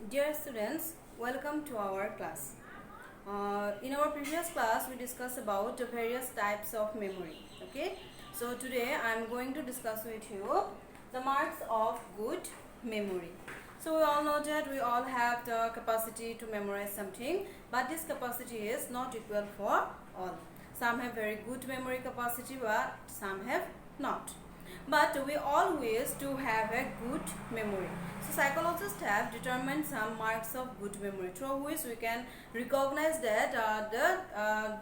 Dear students, welcome to our class. In our previous class, we discussed about the various types of memory. Okay, so today I am going to discuss with you the marks of good memory. So we all know that we all have the capacity to memorize something, but this capacity is not equal for all. Some have very good memory capacity, but some have not. But we always do have a good memory. So psychologists have determined some marks of good memory through which we can recognize that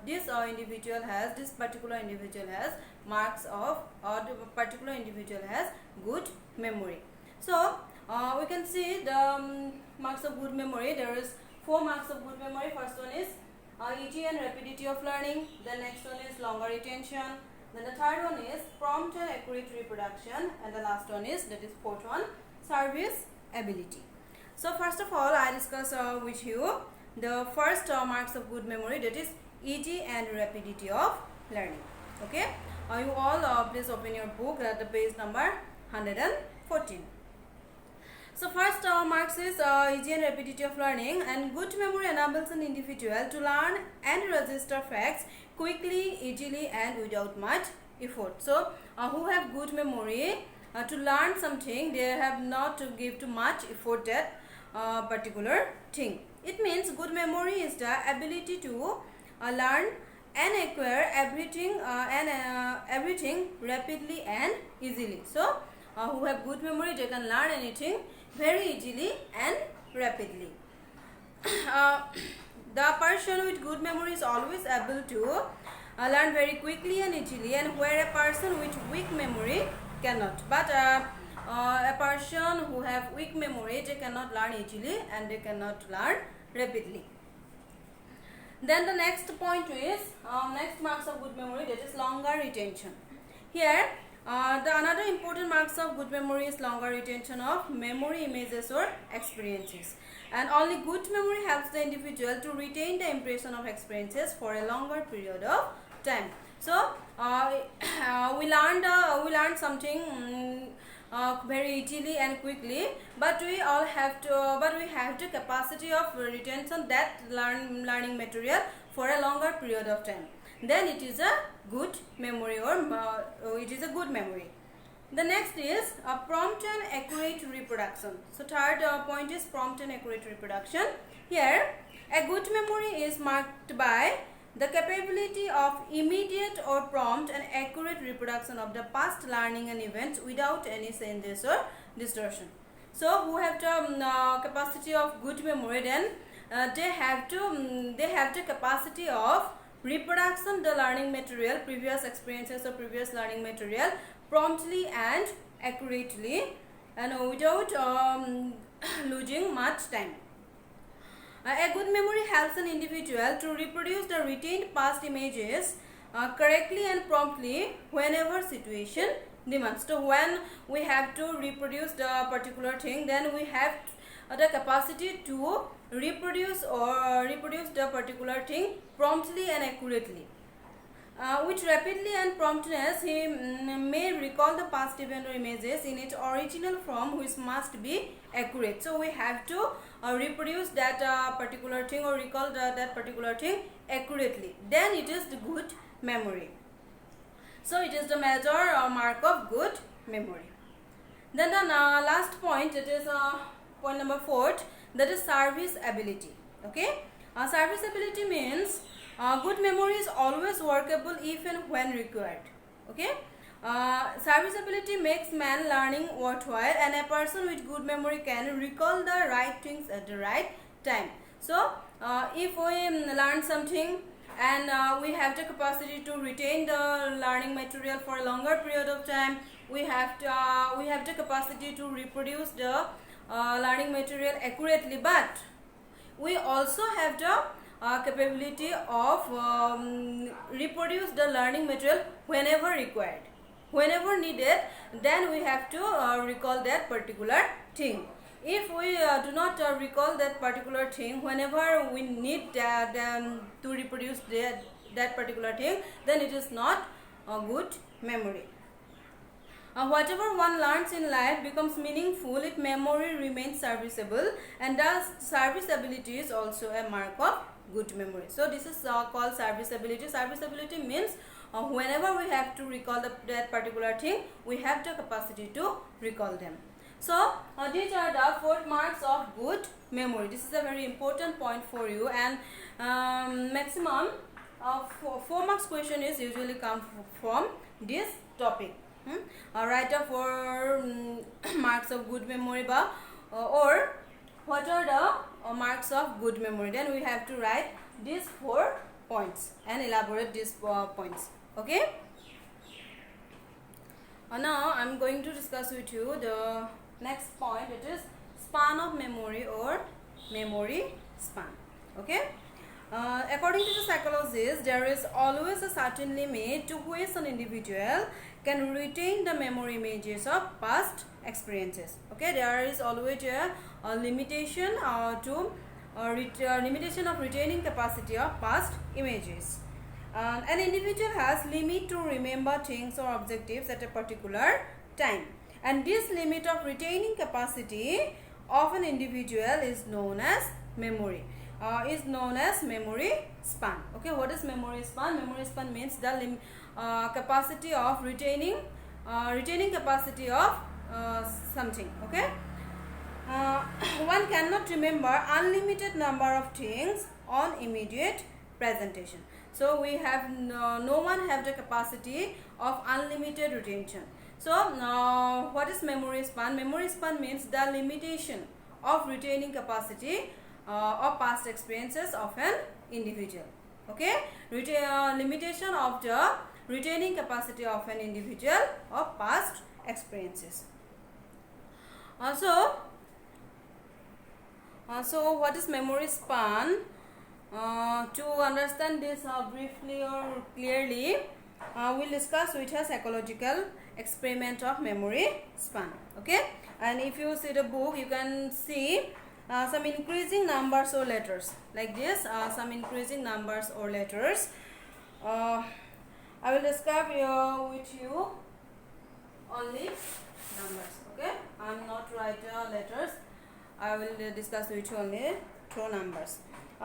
this particular individual has marks of, or the particular individual has good memory. So we can see the marks of good memory. There is 4 marks of good memory. First one is easy and rapidity of learning. The next one is longer retention. Then the third one is prompt and accurate reproduction, and the last one is, that is fourth one, service ability. So first of all, I discuss with you the first marks of good memory, that is easy and rapidity of learning. Okay, you all please open your book at the page number 114. So first marks is easy and rapidity of learning, and good memory enables an individual to learn and register facts quickly, easily and without much effort. So who have good memory to learn something, they have not to give too much effort that particular thing. It means good memory is the ability to learn and acquire everything everything rapidly and easily. So who have good memory, they can learn anything very easily and rapidly. The person with good memory is always able to learn very quickly and easily, and where a person with weak memory cannot. But a person who have weak memory, they cannot learn easily and they cannot learn rapidly. Then the next point is next marks of good memory, that is longer retention. Here the another important marks of good memory is longer retention of memory images or experiences. And only good memory helps the individual to retain the impression of experiences for a longer period of time. So we learned something very easily and quickly, but we have the capacity of retention that learning material for a longer period of time. Then it is a good memory, or it is a good memory. The next is prompt and accurate reproduction. So third point is prompt and accurate reproduction. Here a good memory is marked by the capability of immediate or prompt and accurate reproduction of the past learning and events without any changes or distortion. So who have the capacity of good memory, then they have the capacity of reproduction the learning material, previous experiences or previous learning material promptly and accurately, and without losing much time. A good memory helps an individual to reproduce the retained past images correctly and promptly whenever situation demands. So when we have to reproduce the particular thing, then we have the capacity to reproduce the particular thing promptly and accurately. With rapidly and promptness, he may recall the past event or images in its original form, which must be accurate. So we have to reproduce that particular thing, or recall that particular thing accurately. Then it is the good memory. So it is the major mark of good memory. Then the last point, it is point number 4, that is service ability. Okay, service ability means good memory is always workable if and when required. Okay, service ability makes man learning worthwhile, and a person with good memory can recall the right things at the right time. So if we learn something and we have the capacity to retain the learning material for a longer period of time, we have the capacity to reproduce the learning material accurately, but we also have the capability of reproduce the learning material whenever required, whenever needed. Then we have to recall that particular thing. If we do not recall that particular thing whenever we need to reproduce that particular thing, then it is not a good memory. Whatever one learns in life becomes meaningful if memory remains serviceable, and thus serviceability is also a mark of good memory. So this is called serviceability. Serviceability means whenever we have to recall that particular thing, we have the capacity to recall them. So these are the 4 marks of good memory. This is a very important point for you, and maximum 4 marks question is usually come from this topic. Write up 4 marks of good memory, or what are the marks of good memory. Then we have to write these 4 points and elaborate these points. Okay. Now I am going to discuss with you the next point. It is span of memory or memory span. Okay. According to the psychologists, there is always a certain limit to which an individual can retain the memory images of past experiences. Okay, there is always a limitation limitation of retaining capacity of past images. An individual has limit to remember things or objectives at a particular time, and this limit of retaining capacity of an individual is known as memory. Memory span. Okay, what is memory span? Memory span means the capacity of retaining capacity of something. Okay, one cannot remember unlimited number of things on immediate presentation. So we have no one have the capacity of unlimited retention. So what is memory span? Memory span means the limitation of retaining capacity of past experiences of an individual. Okay, limitation of the retaining capacity of an individual of past experiences. So what is memory span? To understand this briefly or clearly, we'll discuss with a psychological experiment of memory span. Okay, and if you see the book, you can see some increasing numbers or letters like this. Some increasing numbers or letters. I will describe with you only numbers. Okay, I am not write letters. I will discuss with you only through numbers.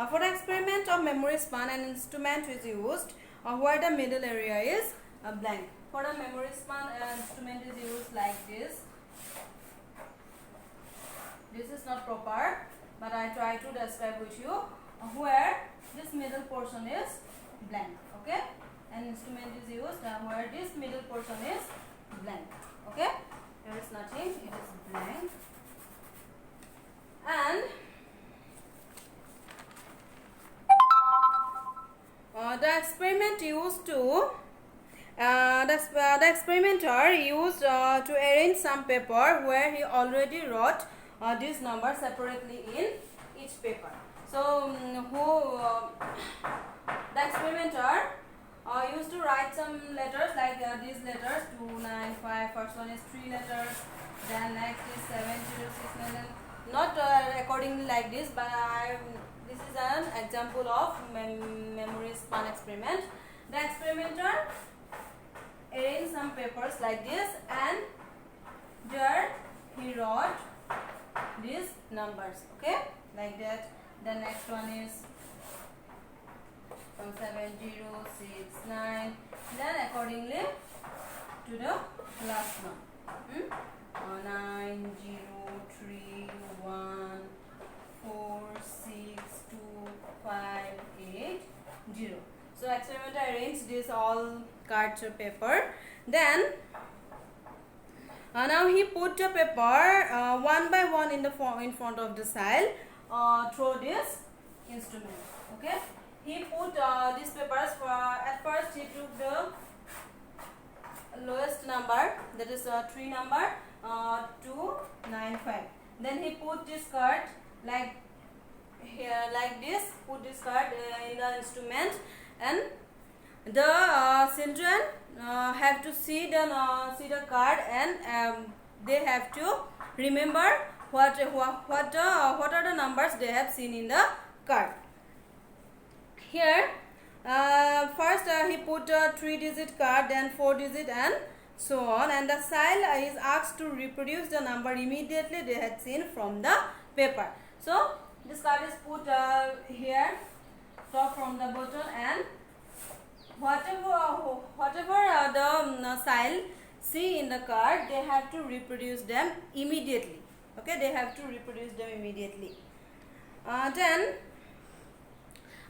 For the experiment of memory span, an instrument is used where the middle area is blank. For the memory span, an instrument is used like this. This is not proper, but I try to describe with you where this middle portion is blank. Okay, an instrument is used where this middle portion is blank. Okay, there is nothing, it is blank. And the experiment used to the experimenter used to arrange some paper where he already wrote these numbers separately in each paper. So the experimenter used to write some letters like these letters 295. First one is 3 letters, then next is 7069. Not accordingly like this, but this is an example of memory span experiment. The experimenter arranged some papers like this, and there he wrote these numbers. Okay, like that. The next one is 7069. Then accordingly to the last one. 9031462580. So experimenter arranged this all cards of paper. Then now he put the paper one by one in front of the cell through this instrument. Okay, he put these papers at first he took the lowest number, that is 3 number, 295. Then he put this card like here, like this, put this card in the instrument, and the children have to see the card, and they have to remember what are the numbers they have seen in the card. Here first he put a 3-digit card, then 4-digit and so on, and the child is asked to reproduce the number immediately they had seen from the paper. So this card is put here, top from the bottom, and whatever the child see in the card, they have to reproduce them immediately. Okay, they have to reproduce them immediately. Then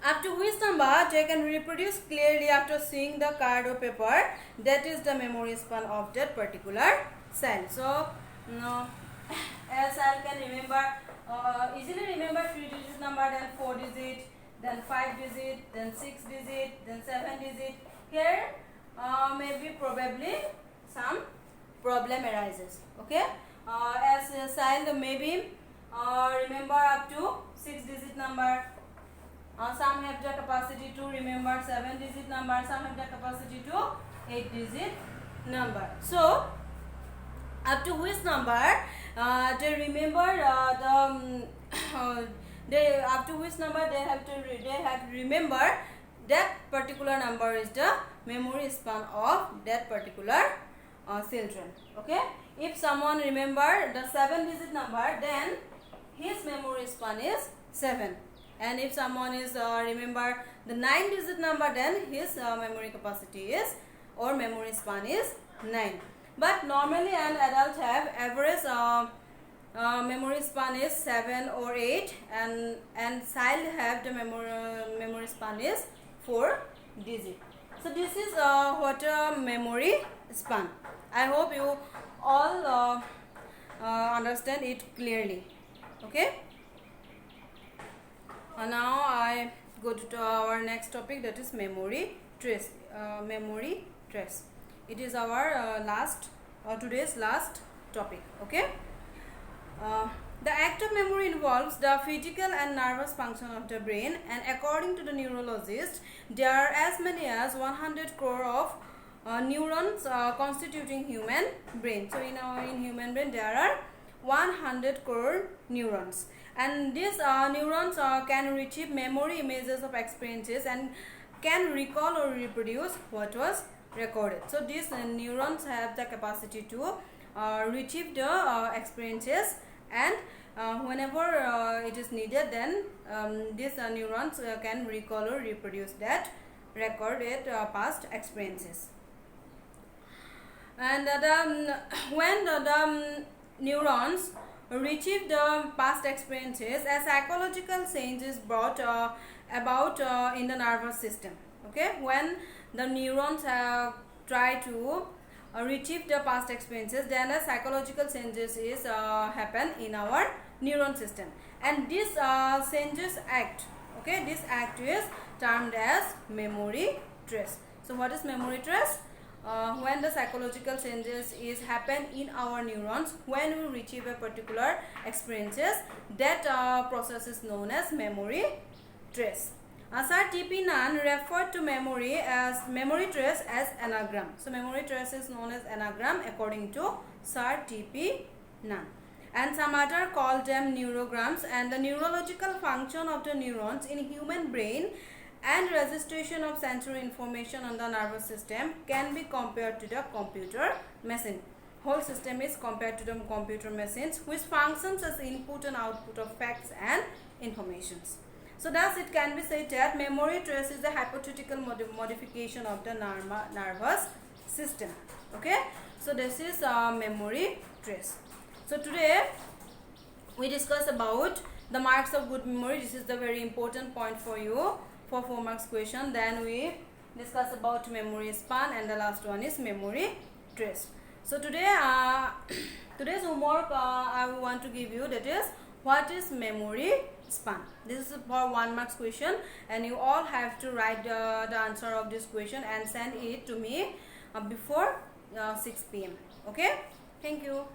up to which number they can reproduce clearly after seeing the card or paper, that is the memory span of that particular child. So a child can remember easily remember 3-digit number, then 4-digit, then 5-digit, then 6-digit, then 7-digit. Here maybe probably some problem arises. Okay, as a child maybe remember up to 6-digit number. Some have the capacity to remember 7-digit number, some have the capacity to 8-digit number. So up to which number they remember they up to which number they have to remember that particular number is the memory span of that particular children. Okay, if someone remember the 7-digit number, then his memory span is 7, and if someone is remember the 9-digit number, then his memory capacity is or memory span is 9. But normally an adult have average memory span is 7 or 8, and child have the memory span is 4-digit. So this is what memory span. I hope you all understand it clearly. Okay. Now I go to our next topic, that is memory trace. Memory trace. It is our today's last topic. Okay. The act of memory involves the physical and nervous function of the brain, and according to the neurologist, there are as many as 100 crore of neurons constituting human brain. So in human brain there are 100 crore neurons, and these neurons can retrieve memory images of experiences and can recall or reproduce what was recorded. So these neurons have the capacity to retrieve the experiences, and whenever it is needed, then these neurons can recall or reproduce that recorded past experiences. And when the neurons retrieve the past experiences, a psychological change is brought about in the nervous system. Okay, when the neurons try to retrieve the past experiences, then a psychological changes is happen in our neuron system, and this changes act. Okay, this act is termed as memory trace. So what is memory trace? When the psychological changes is happen in our neurons when we retrieve a particular experiences, that process is known as memory trace. Sir T.P. Nunn referred to memory trace as anagram. So memory trace is known as anagram according to Sir T.P. Nunn. And some other call them neurograms, and the neurological function of the neurons in human brain and registration of sensory information on the nervous system can be compared to the computer machine. Whole system is compared to the computer machines, which functions as input and output of facts and informations. So thus it can be said that memory trace is a hypothetical modification of the nervous system. Okay, so this is memory trace. So today we discuss about the marks of good memory. This is the very important point for you for 4 marks question. Then we discuss about memory span, and the last one is memory trace. So today today's homework I want to give you, that is what is memory span. This is for 1 marks question, and you all have to write the answer of this question and send it to me before 6 p.m. Okay, thank you.